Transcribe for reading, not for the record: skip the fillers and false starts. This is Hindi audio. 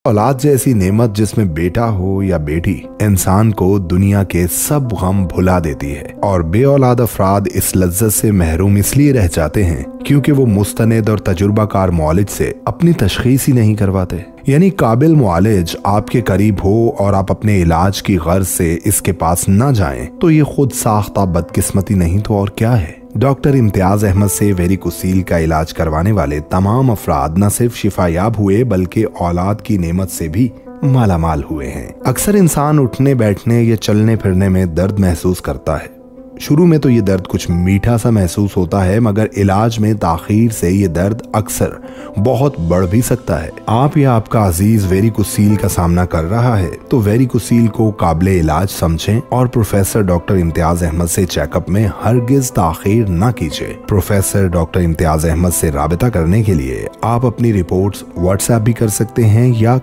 औलाद जैसी नेमत जिसमें बेटा हो या बेटी इंसान को दुनिया के सब गम भुला देती है और बे औलाद अफराद इस लज्जत से महरूम इसलिए रह जाते हैं क्योंकि वो मुस्तनद और तजुर्बाकार मुआलिज से अपनी तशखीस ही नहीं करवाते। यानी काबिल मुआलिज आपके करीब हो और आप अपने इलाज की गर्ज से इसके पास न जाएं तो ये खुद साख्ता बदकिस्मती नहीं तो और क्या है। डॉक्टर इम्तियाज अहमद से वेरिकोसील का इलाज करवाने वाले तमाम अफराद न सिर्फ शिफायाब हुए बल्कि औलाद की नेमत से भी मालामाल हुए हैं। अक्सर इंसान उठने बैठने या चलने फिरने में दर्द महसूस करता है। शुरू में तो ये दर्द कुछ मीठा सा महसूस होता है मगर इलाज में ताखीर से ये दर्द अक्सर बहुत बढ़ भी सकता है। आप या आपका अजीज वेरिकोसील का सामना कर रहा है तो वेरिकोसील को काबिले इलाज समझें और प्रोफेसर डॉक्टर इम्तियाज अहमद से चेकअप में हरगिज ताखीर न कीजिए। प्रोफेसर डॉक्टर इम्तियाज अहमद से राबिता करने के लिए आप अपनी रिपोर्ट्स व्हाट्सएप भी कर सकते हैं या